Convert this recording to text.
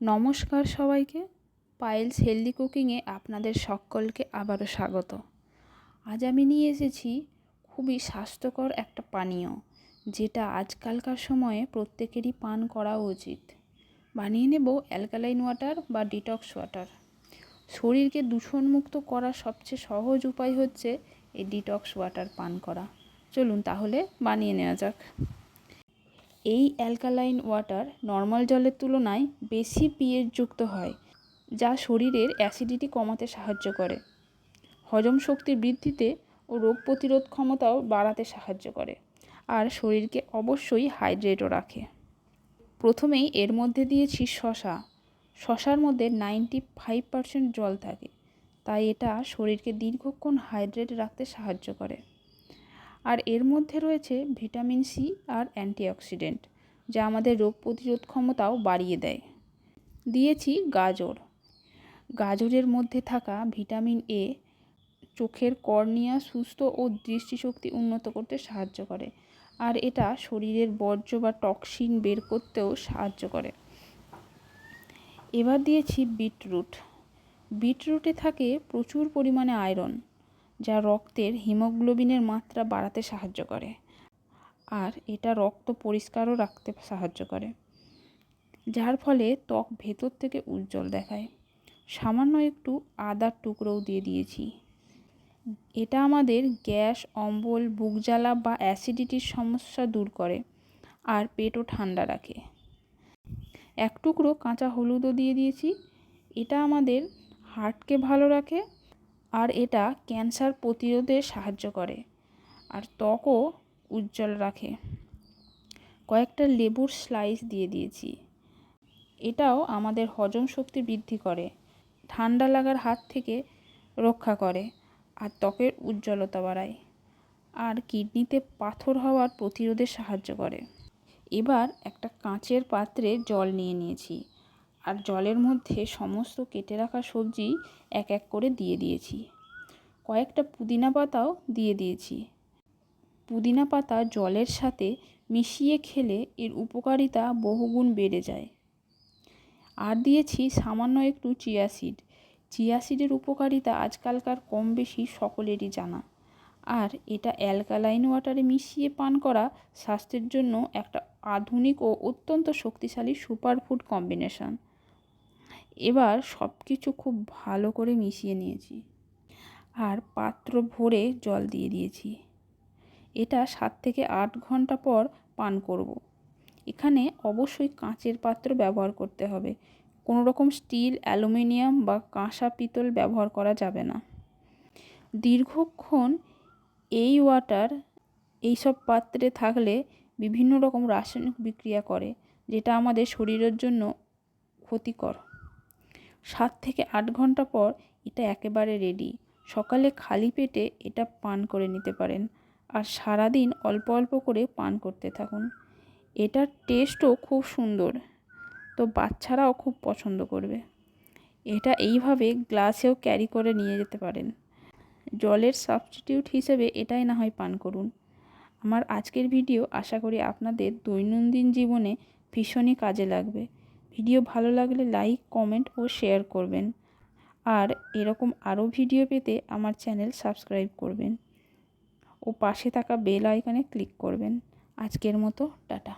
নমস্কার সবাইকে, পায়েলস হেলদি কুকিংয়ে আপনাদের সকলকে আবারও স্বাগত। আজ আমি নিয়ে এসেছি খুবই স্বাস্থ্যকর একটা পানীয়, যেটা আজকালকার সময়ে প্রত্যেকেরই পান করা উচিত। বানিয়ে নেব অ্যালকালাইন ওয়াটার বা ডিটক্স ওয়াটার। শরীরকে দূষণমুক্ত করার সবচেয়ে সহজ উপায় হচ্ছে এই ডিটক্স ওয়াটার পান করা। চলুন তাহলে বানিয়ে নেওয়া যাক। এই অ্যালকালাইন ওয়াটার নর্মাল জলের তুলনায় বেশি পিএইচ যুক্ত হয়, যা শরীরের অ্যাসিডিটি কমাতে সাহায্য করে, হজম শক্তি বৃদ্ধিতে ও রোগ প্রতিরোধ ক্ষমতাও বাড়াতে সাহায্য করে, আর শরীরকে অবশ্যই হাইড্রেটও রাখে। প্রথমেই এর মধ্যে দিয়েছি শশার মধ্যে 95% জল থাকে, তাই এটা শরীরকে দীর্ঘক্ষণ হাইড্রেট রাখতে সাহায্য করে। আর এর মধ্যে রয়েছে ভিটামিন সি আর অ্যান্টিঅক্সিডেন্ট, যা আমাদের রোগ প্রতিরোধ ক্ষমতাও বাড়িয়ে দেয়। দিয়েছি গাজরের মধ্যে থাকা ভিটামিন এ চোখের কর্নিয়া সুস্থ ও দৃষ্টিশক্তি উন্নত করতে সাহায্য করে, আর এটা শরীরের বর্জ্য বা টক্সিন বের করতেও সাহায্য করে। এবার দিয়েছি বিটরুটে থাকে প্রচুর পরিমাণে আয়রন, যা রক্তের হিমোগ্লোবিনের মাত্রা বাড়াতে সাহায্য করে, আর এটা রক্ত পরিষ্কারও রাখতে সাহায্য করে, যার ফলে ত্বক ভেতর থেকে উজ্জ্বল দেখায়। সামান্য একটু আদার টুকরোও দিয়ে দিয়েছি। এটা আমাদের গ্যাস, অম্বল, বুক জ্বালা বা অ্যাসিডিটির সমস্যা দূর করে, আর পেটও ঠান্ডা রাখে। এক টুকরো কাঁচা হলুদও দিয়ে দিয়েছি। এটা আমাদের হার্টকে ভালো রাখে, আর এটা ক্যান্সার প্রতিরোধে সাহায্য করে, আর ত্বকও উজ্জ্বল রাখে। কয়েকটা লেবুর স্লাইস দিয়ে দিয়েছি। এটাও আমাদের হজম শক্তি বৃদ্ধি করে, ঠান্ডা লাগার হাত থেকে রক্ষা করে, আর ত্বকের উজ্জ্বলতা বাড়ায়, আর কিডনিতে পাথর হওয়ার প্রতিরোধে সাহায্য করে। এবার একটা কাঁচের পাত্রে জল নিয়ে নিয়েছি, আর জলের মধ্যে সমস্ত কেটে রাখা সবজি এক এক করে দিয়ে দিয়েছি। কয়েকটা পুদিনা পাতাও দিয়ে দিয়েছি। পুদিনা পাতা জলের সাথে মিশিয়ে খেলে এর উপকারিতা বহুগুণ বেড়ে যায়। আর দিয়েছি সামান্য একটু চিয়া সিডের উপকারিতা আজকালকার কম বেশি সকলেরই জানা, আর এটা অ্যালকালাইন ওয়াটারে মিশিয়ে পান করা স্বাস্থ্যের জন্য একটা আধুনিক ও অত্যন্ত শক্তিশালী সুপারফুড কম্বিনেশন। এবার সব কিছু খুব ভালো করে মিশিয়ে নিয়েছি, আর পাত্র ভরে জল দিয়ে দিয়েছি। এটা 7 থেকে 8 ঘন্টা পর পান করব। এখানে অবশ্যই কাঁচের পাত্র ব্যবহার করতে হবে, কোনো রকম স্টিল, অ্যালুমিনিয়াম বা কাঁসা পিতল ব্যবহার করা যাবে না। দীর্ঘক্ষণ এই ওয়াটার এইসব পাত্রে থাকলে বিভিন্ন রকম রাসায়নিক বিক্রিয়া করে, যেটা আমাদের শরীরের জন্য ক্ষতিকর। 7 থেকে 8 ঘন্টা পর এটা একেবারে রেডি। সকালে খালি পেটে এটা পান করে নিতে পারেন, আর সারাদিন অল্প অল্প করে পান করতে থাকুন। এটার টেস্টও খুব সুন্দর, তো বাচ্চারাও খুব পছন্দ করবে। এটা এইভাবে গ্লাসেও ক্যারি করে নিয়ে যেতে পারেন। জলের সাবস্টিটিউট হিসেবে এটাই না হয় পান করুন। আমার আজকের ভিডিও আশা করি আপনাদের দৈনন্দিন জীবনে ভীষণই কাজে লাগবে। ভিডিও ভালো লাগলে লাইক, কমেন্ট ও শেয়ার করবেন, আর এরকম আরও ভিডিও পেতে আমার চ্যানেল সাবস্ক্রাইব করবেন ও পাশে থাকা বেল আইকনে ক্লিক করবেন। আজকের মতো টাটা।